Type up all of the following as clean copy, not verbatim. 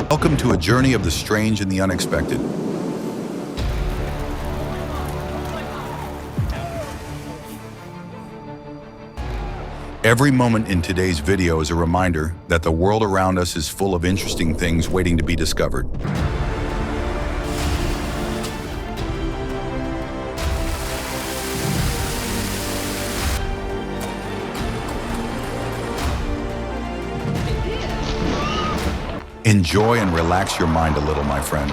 Welcome to a journey of the strange and the unexpected. Every moment in today's video is a reminder that the world around us is full of interesting things waiting to be discovered. Enjoy and relax your mind a little, my friend.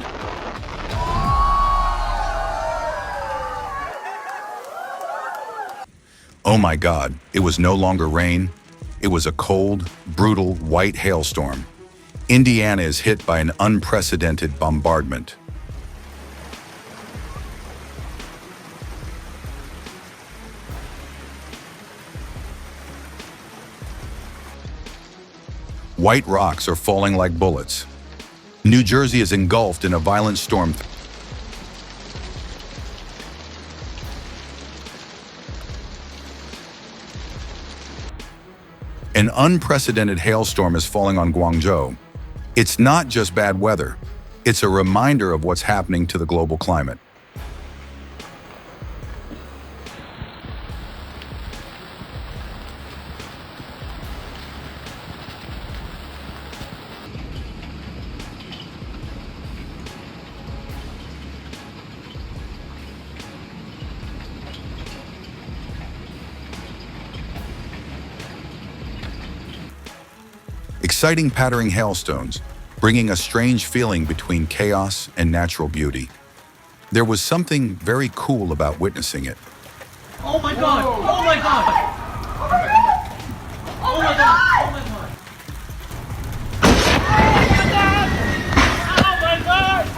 Oh my God, it was no longer rain. It was a cold, brutal, white hailstorm. Indiana is hit by an unprecedented bombardment. White rocks are falling like bullets. New Jersey is engulfed in a violent storm. An unprecedented hailstorm is falling on Guangzhou. It's not just bad weather. It's a reminder of what's happening to the global climate. Exciting pattering hailstones, bringing a strange feeling between chaos and natural beauty. There was something very cool about witnessing it. Oh my God! Oh my God! Oh my God! Oh my God! Oh my God! Oh my God!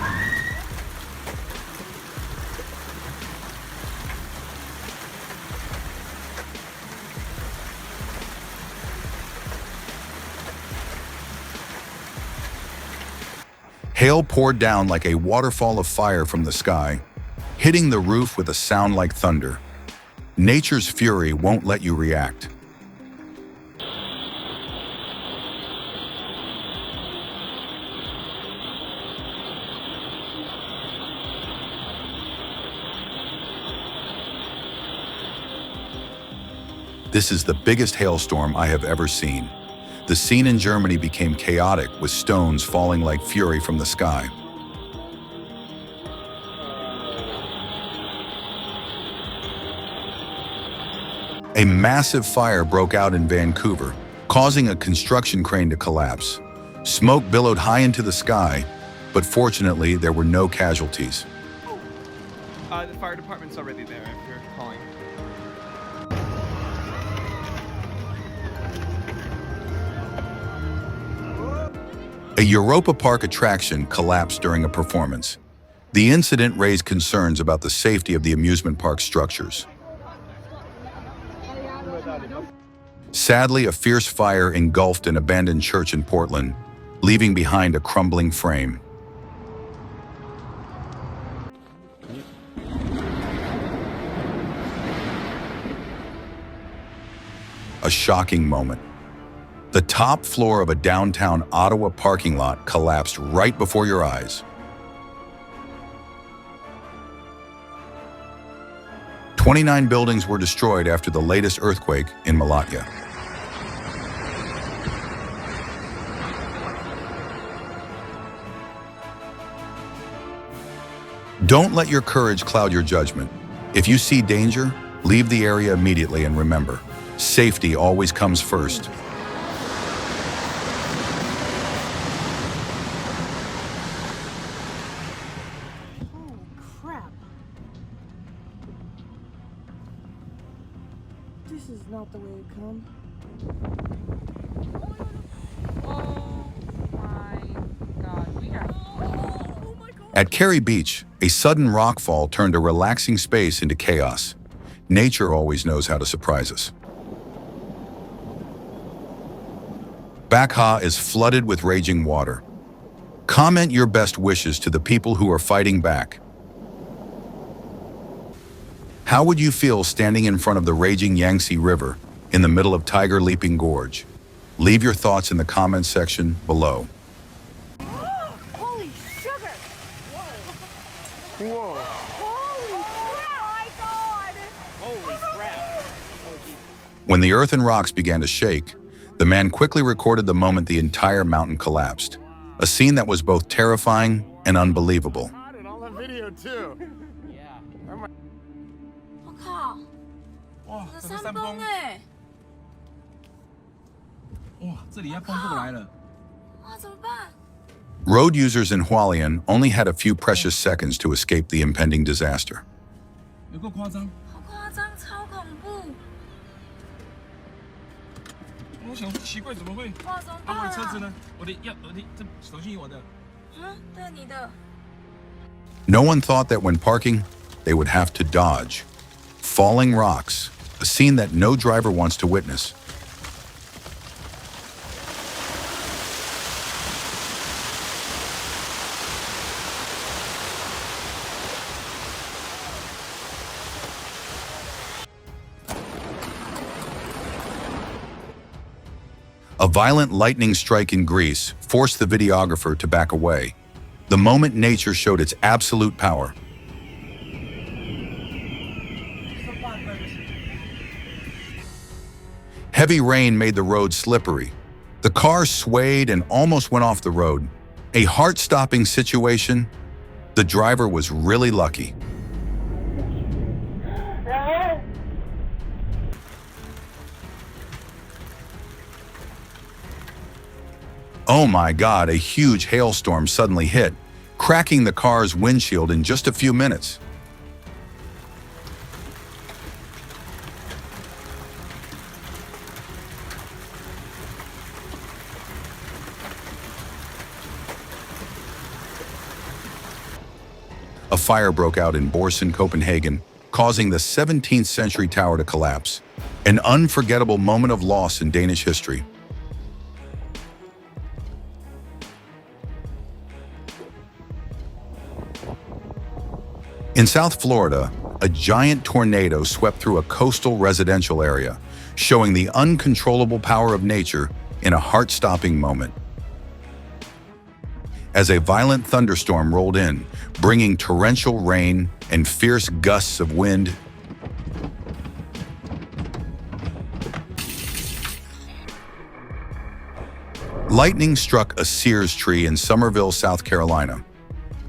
Hail poured down like a waterfall of fire from the sky, hitting the roof with a sound like thunder. Nature's fury won't let you react. This is the biggest hailstorm I have ever seen. The scene in Germany became chaotic, with stones falling like fury from the sky. A massive fire broke out in Vancouver, causing a construction crane to collapse. Smoke billowed high into the sky, but fortunately there were no casualties. The fire department's already there if you're calling. A Europa Park attraction collapsed during a performance. The incident raised concerns about the safety of the amusement park structures. Sadly, a fierce fire engulfed an abandoned church in Portland, leaving behind a crumbling frame. A shocking moment. The top floor of a downtown Ottawa parking lot collapsed right before your eyes. 29 buildings were destroyed after the latest earthquake in Malatya. Don't let your courage cloud your judgment. If you see danger, leave the area immediately, and remember, safety always comes first. This is not the way to come. Oh my God, we are. Oh my God. At Cary Beach, a sudden rockfall turned a relaxing space into chaos. Nature always knows how to surprise us. Backha is flooded with raging water. Comment your best wishes to the people who are fighting back. How would you feel standing in front of the raging Yangtze River in the middle of Tiger Leaping Gorge? Leave your thoughts in the comments section below. Holy sugar! Whoa. Holy crap! When the earth and rocks began to shake, the man quickly recorded the moment the entire mountain collapsed. A scene that was both terrifying and unbelievable. Got it on the video too. 我靠，哇，我的整个山山崩崩，哎！哇，这里要崩不来了。哇，怎么办？ Road users in Hualien only had a few precious seconds to escape the impending disaster. 有够夸张！好夸张，超恐怖！我想说奇怪，怎么会？哇，怎么啊，办我的车子啊？呢？我的这手机我的。嗯，对，你的。 No one thought that when parking, they would have to dodge. Falling rocks, a scene that no driver wants to witness. A violent lightning strike in Greece forced the videographer to back away. The moment nature showed its absolute power. Heavy rain made the road slippery. The car swayed and almost went off the road. A heart-stopping situation. The driver was really lucky. Oh my God, a huge hailstorm suddenly hit, cracking the car's windshield in just a few minutes. A fire broke out in Borsen, Copenhagen, causing the 17th century tower to collapse. An unforgettable moment of loss in Danish history. In South Florida, a giant tornado swept through a coastal residential area, showing the uncontrollable power of nature in a heart-stopping moment. As a violent thunderstorm rolled in, bringing torrential rain and fierce gusts of wind, lightning struck a Sears tree in Summerville, South Carolina,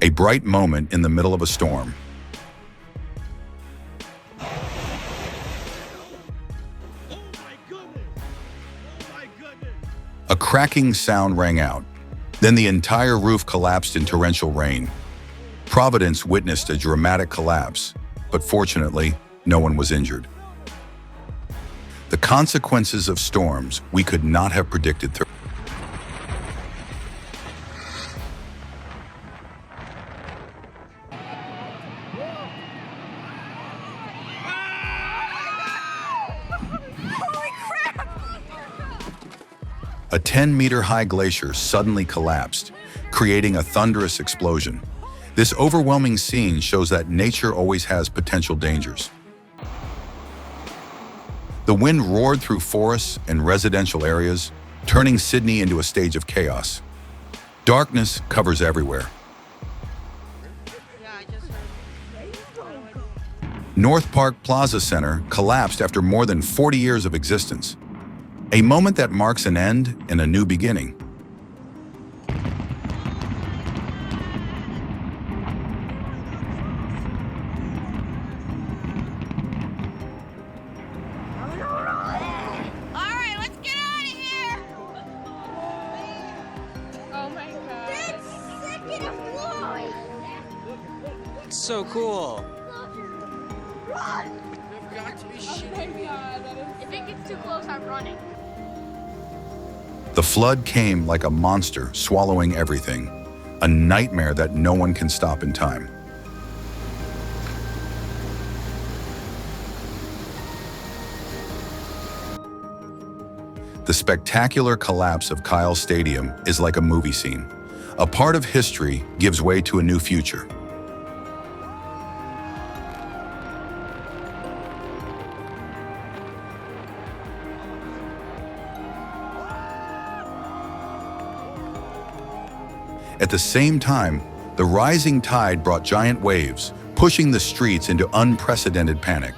a bright moment in the middle of a storm. A cracking sound rang out. Then the entire roof collapsed in torrential rain. Providence witnessed a dramatic collapse, but fortunately, no one was injured. The consequences of storms we could not have predicted. A 10-meter-high glacier suddenly collapsed, creating a thunderous explosion. This overwhelming scene shows that nature always has potential dangers. The wind roared through forests and residential areas, turning Sydney into a stage of chaos. Darkness covers everywhere. North Park Plaza Center collapsed after more than 40 years of existence. A moment that marks an end and a new beginning. Alright, let's get out of here! Oh my god. It's second floor! So cool. Run! Oh my god, that is... If it gets too close, I'm running. The flood came like a monster, swallowing everything. A nightmare that no one can stop in time. The spectacular collapse of Kyle Stadium is like a movie scene. A part of history gives way to a new future. At the same time, the rising tide brought giant waves, pushing the streets into unprecedented panic.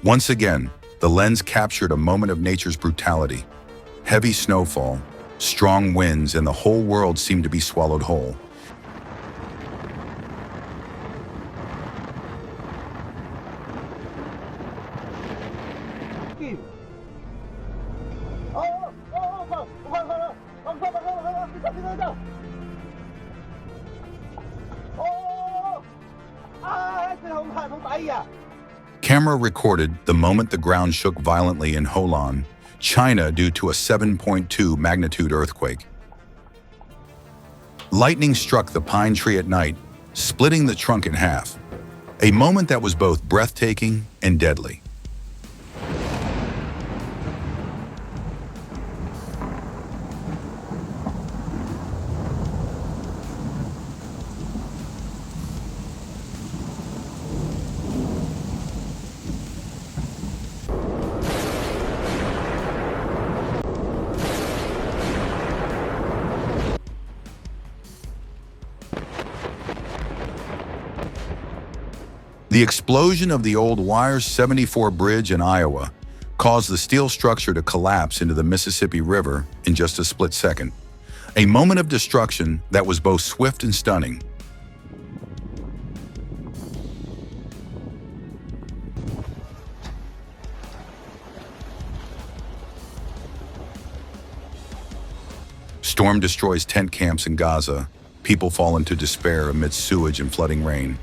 Once again, the lens captured a moment of nature's brutality. Heavy snowfall, strong winds, and the whole world seemed to be swallowed whole. Camera recorded the moment the ground shook violently in Holan, China, due to a 7.2 magnitude earthquake. Lightning struck the pine tree at night, splitting the trunk in half, a moment that was both breathtaking and deadly. The explosion of the old Wires 74 bridge in Iowa caused the steel structure to collapse into the Mississippi River in just a split second, a moment of destruction that was both swift and stunning. Storm destroys tent camps in Gaza. People fall into despair amidst sewage and flooding rain.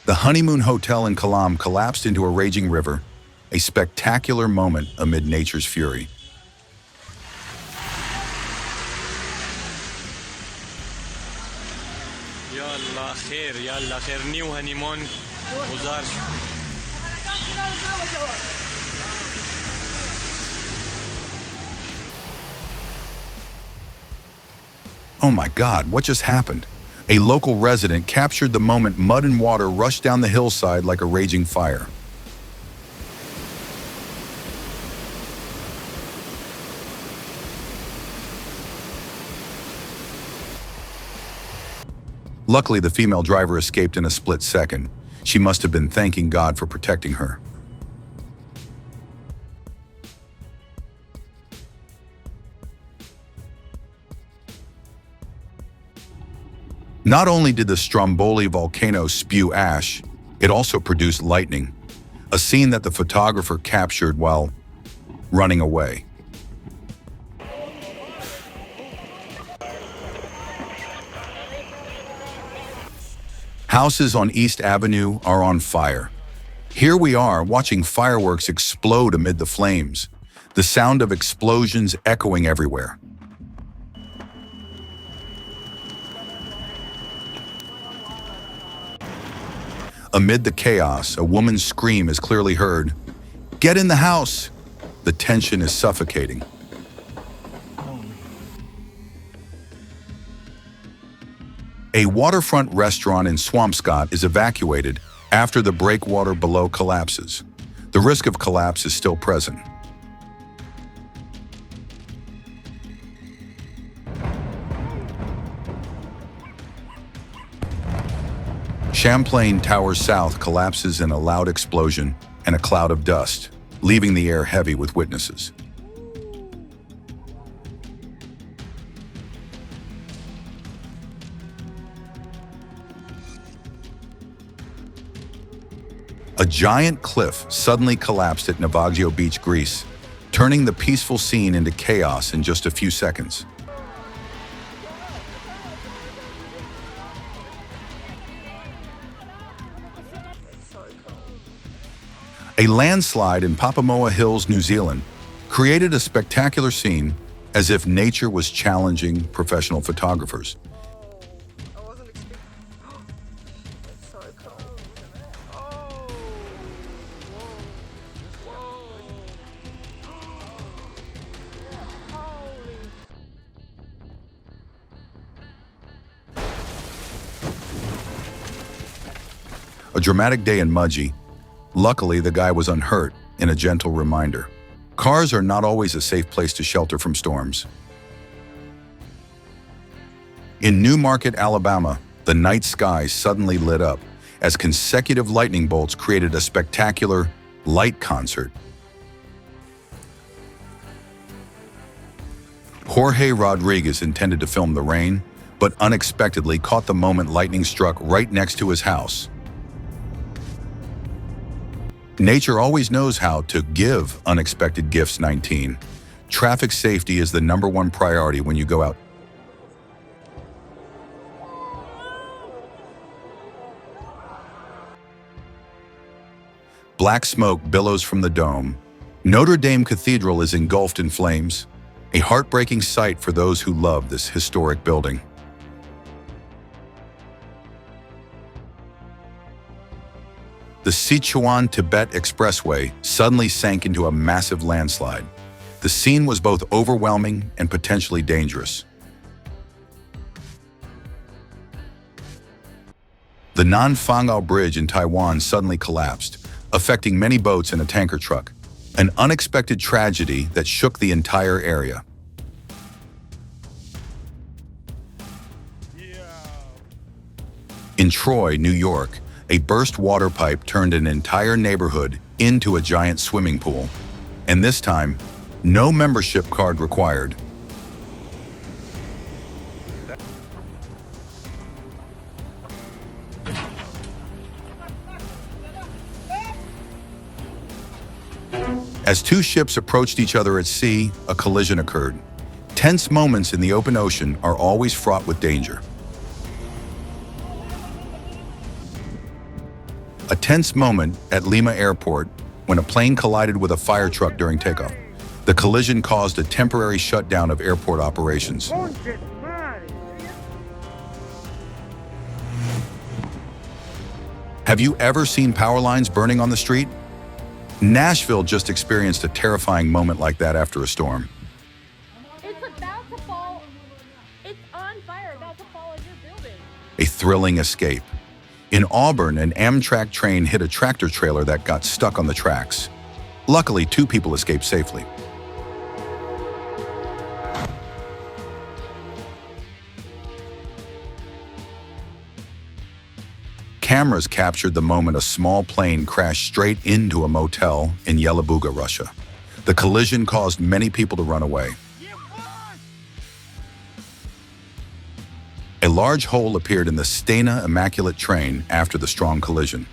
The honeymoon hotel in Kalam collapsed into a raging river, a spectacular moment amid nature's fury. يلا خير يلا خير new honeymoon وزار. Oh my God, what just happened? A local resident captured the moment mud and water rushed down the hillside like a raging fire. Luckily, the female driver escaped in a split second. She must have been thanking God for protecting her. Not only did the Stromboli volcano spew ash, it also produced lightning, a scene that the photographer captured while running away. Houses on East Avenue are on fire. Here we are watching fireworks explode amid the flames, the sound of explosions echoing everywhere. Amid the chaos, a woman's scream is clearly heard. "Get in the house!" The tension is suffocating. A waterfront restaurant in Swampscott is evacuated after the breakwater below collapses. The risk of collapse is still present. Champlain Tower South collapses in a loud explosion and a cloud of dust, leaving the air heavy with witnesses. A giant cliff suddenly collapsed at Navaggio Beach, Greece, turning the peaceful scene into chaos in just a few seconds. A landslide in Papamoa Hills, New Zealand, created a spectacular scene as if nature was challenging professional photographers. I wasn't expecting. It's so cold. Oh. Whoa. Holy. A dramatic day in Mudgee. Luckily, the guy was unhurt, in a gentle reminder. Cars are not always a safe place to shelter from storms. In Newmarket, Alabama, the night sky suddenly lit up as consecutive lightning bolts created a spectacular light concert. Jorge Rodriguez intended to film the rain, but unexpectedly caught the moment lightning struck right next to his house. Nature always knows how to give unexpected gifts. 19. Traffic safety is the #1 priority when you go out. Black smoke billows from the dome. Notre Dame Cathedral is engulfed in flames, a heartbreaking sight for those who love this historic building. The Sichuan-Tibet Expressway suddenly sank into a massive landslide. The scene was both overwhelming and potentially dangerous. The Nan Fangao Bridge in Taiwan suddenly collapsed, affecting many boats and a tanker truck, an unexpected tragedy that shook the entire area. In Troy, New York, a burst water pipe turned an entire neighborhood into a giant swimming pool. And this time, no membership card required. As two ships approached each other at sea, a collision occurred. Tense moments in the open ocean are always fraught with danger. A tense moment at Lima Airport when a plane collided with a fire truck during takeoff. The collision caused a temporary shutdown of airport operations. Have you ever seen power lines burning on the street? Nashville just experienced a terrifying moment like that after a storm. It's about to fall. It's on fire, about to fall on your building. A thrilling escape. In Auburn, an Amtrak train hit a tractor trailer that got stuck on the tracks. Luckily, 2 people escaped safely. Cameras captured the moment a small plane crashed straight into a motel in Yelabuga, Russia. The collision caused many people to run away. A large hole appeared in the Stena Immaculate train after the strong collision.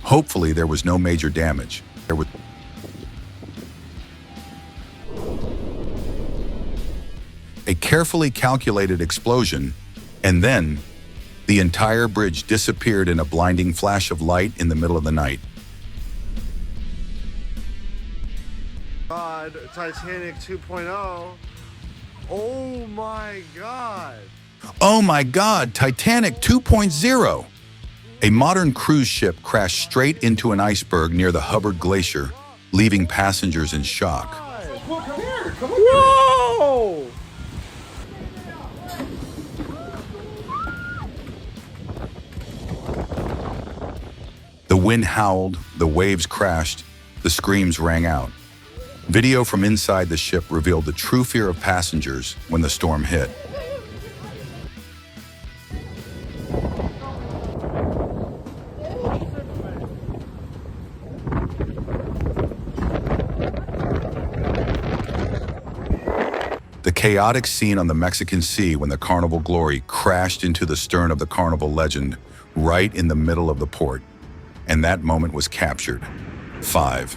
Hopefully, there was no major damage. There was a carefully calculated explosion, and then the entire bridge disappeared in a blinding flash of light in the middle of the night. God, Titanic 2.0. Oh my God. Oh my God, Titanic 2.0! A modern cruise ship crashed straight into an iceberg near the Hubbard Glacier, leaving passengers in shock. Whoa! The wind howled, the waves crashed, the screams rang out. Video from inside the ship revealed the true fear of passengers when the storm hit. The chaotic scene on the Mexican Sea when the Carnival Glory crashed into the stern of the Carnival Legend right in the middle of the port. And that moment was captured. 5.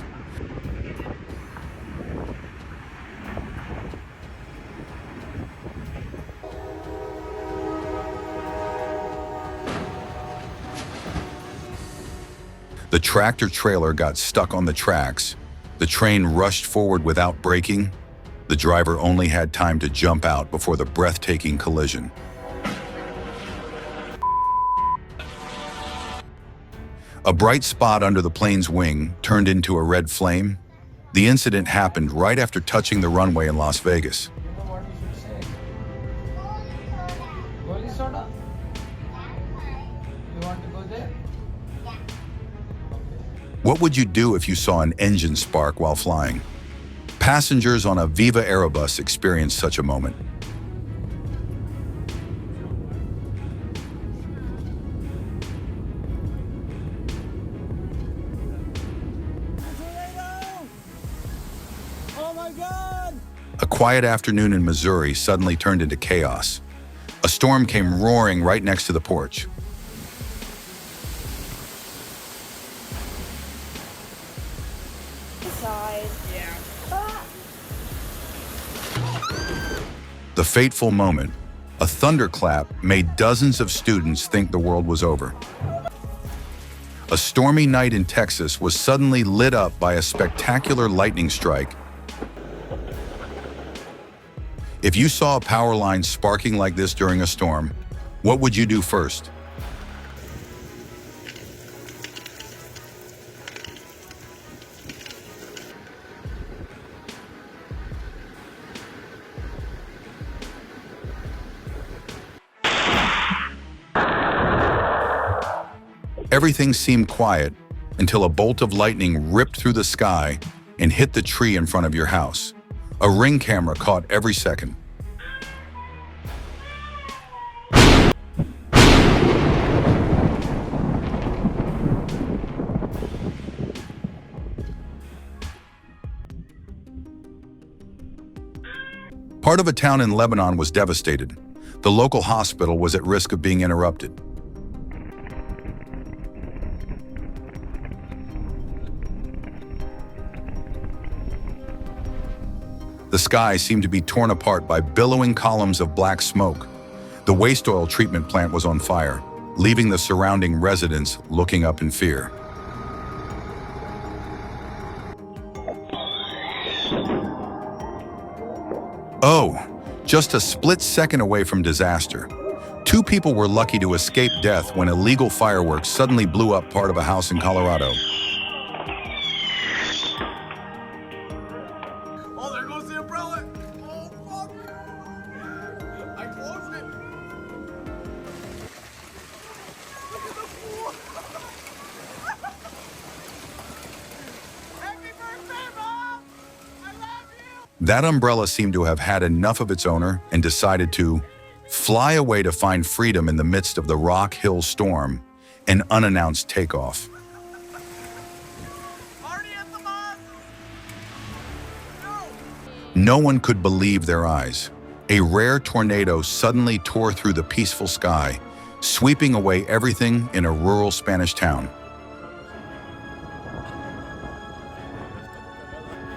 The tractor trailer got stuck on the tracks. The train rushed forward without braking. The driver only had time to jump out before the breathtaking collision. A bright spot under the plane's wing turned into a red flame. The incident happened right after touching the runway in Las Vegas. What would you do if you saw an engine spark while flying? Passengers on a Viva Aerobus experienced such a moment. Oh my God! A quiet afternoon in Missouri suddenly turned into chaos. A storm came roaring right next to the porch. The fateful moment, a thunderclap, made dozens of students think the world was over. A stormy night in Texas was suddenly lit up by a spectacular lightning strike. If you saw a power line sparking like this during a storm, what would you do first? Everything seemed quiet until a bolt of lightning ripped through the sky and hit the tree in front of your house. A Ring camera caught every second. Part of a town in Lebanon was devastated. The local hospital was at risk of being interrupted. The sky seemed to be torn apart by billowing columns of black smoke. The waste oil treatment plant was on fire, leaving the surrounding residents looking up in fear. Oh, just a split second away from disaster. 2 people were lucky to escape death when illegal fireworks suddenly blew up part of a house in Colorado. Oh, there goes the umbrella. Oh, fuck. I closed it. Look at the pool. Happy birthday, Mom. I love you. That umbrella seemed to have had enough of its owner and decided to fly away to find freedom in the midst of the Rock Hill storm, an unannounced takeoff. Party at the mosque. No. No one could believe their eyes. A rare tornado suddenly tore through the peaceful sky, sweeping away everything in a rural Spanish town.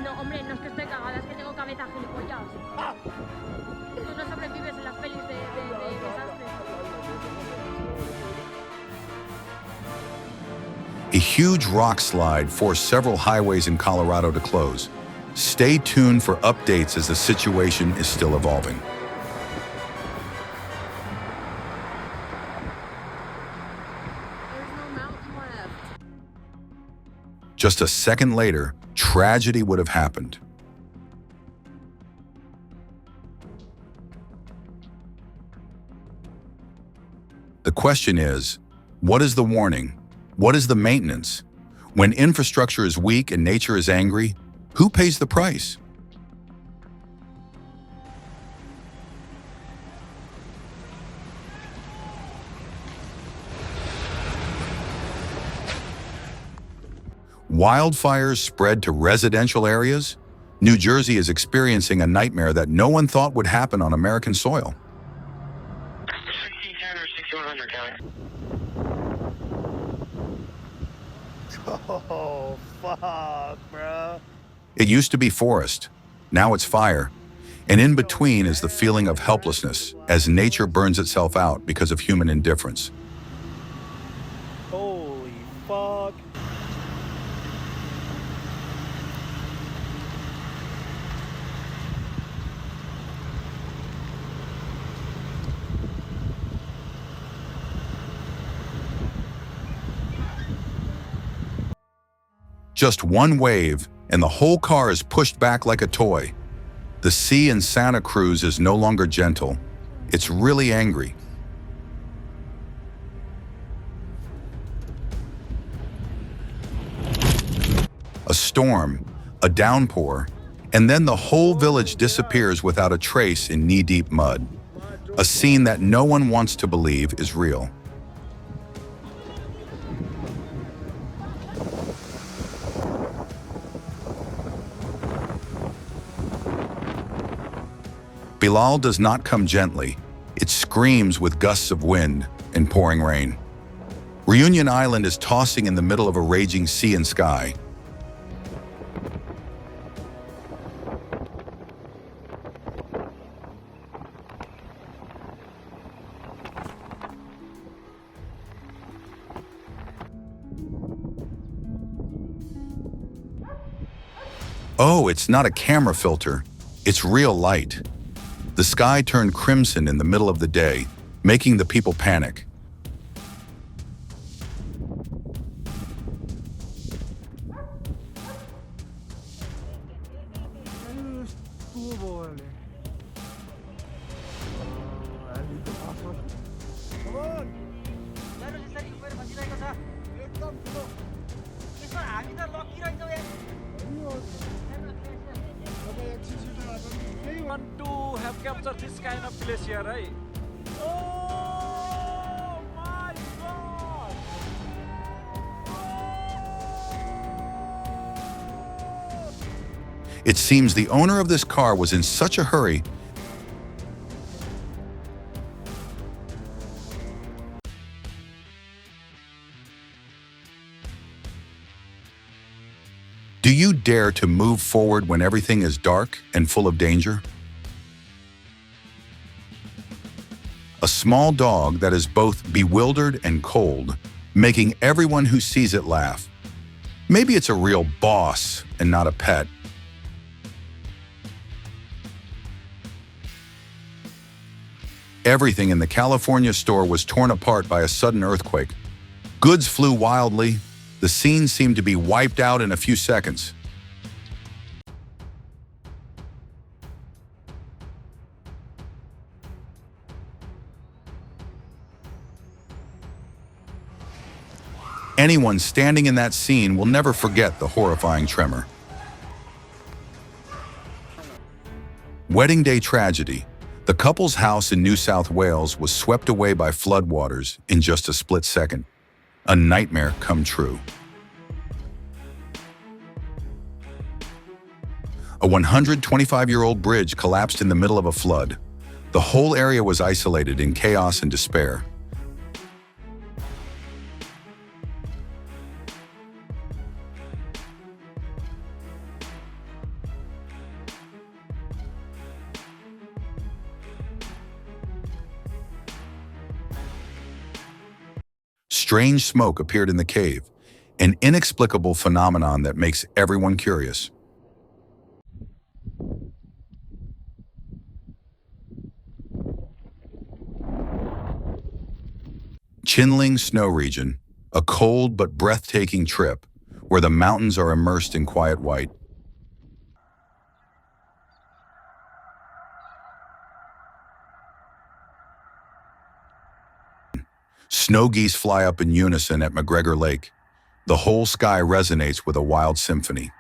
No, hombre, no es que estoy cagada, es que tengo cabeza gilipollas. Tú no sobrevives en las pelis de desastres. A huge rock slide forced several highways in Colorado to close. Stay tuned for updates as the situation is still evolving. There's no mountain left. Just a second later, tragedy would have happened. The question is, what is the warning? What is the maintenance? When infrastructure is weak and nature is angry, who pays the price? Wildfires spread to residential areas? New Jersey is experiencing a nightmare that no one thought would happen on American soil. 1610 or 6100, County. Oh, fuck, bro. It used to be forest. Now it's fire. And in between is the feeling of helplessness as nature burns itself out because of human indifference. Holy fuck. Just one wave, and the whole car is pushed back like a toy. The sea in Santa Cruz is no longer gentle. It's really angry. A storm, a downpour, and then the whole village disappears without a trace in knee-deep mud. A scene that no one wants to believe is real. Bilal does not come gently. It screams with gusts of wind and pouring rain. Reunion Island is tossing in the middle of a raging sea and sky. Oh, it's not a camera filter. It's real light. The sky turned crimson in the middle of the day, making the people panic. Want to have captured this kind of glacier, right? Oh my God! It seems the owner of this car was in such a hurry. Do you dare to move forward when everything is dark and full of danger? A small dog that is both bewildered and cold, making everyone who sees it laugh. Maybe it's a real boss and not a pet. Everything in the California store was torn apart by a sudden earthquake. Goods flew wildly. The scene seemed to be wiped out in a few seconds. Anyone standing in that scene will never forget the horrifying tremor. Wedding day tragedy. The couple's house in New South Wales was swept away by floodwaters in just a split second. A nightmare come true. A 125-year-old bridge collapsed in the middle of a flood. The whole area was isolated in chaos and despair. Strange smoke appeared in the cave, an inexplicable phenomenon that makes everyone curious. Chinling Snow Region, a cold but breathtaking trip where the mountains are immersed in quiet white. Snow geese fly up in unison at McGregor Lake. The whole sky resonates with a wild symphony.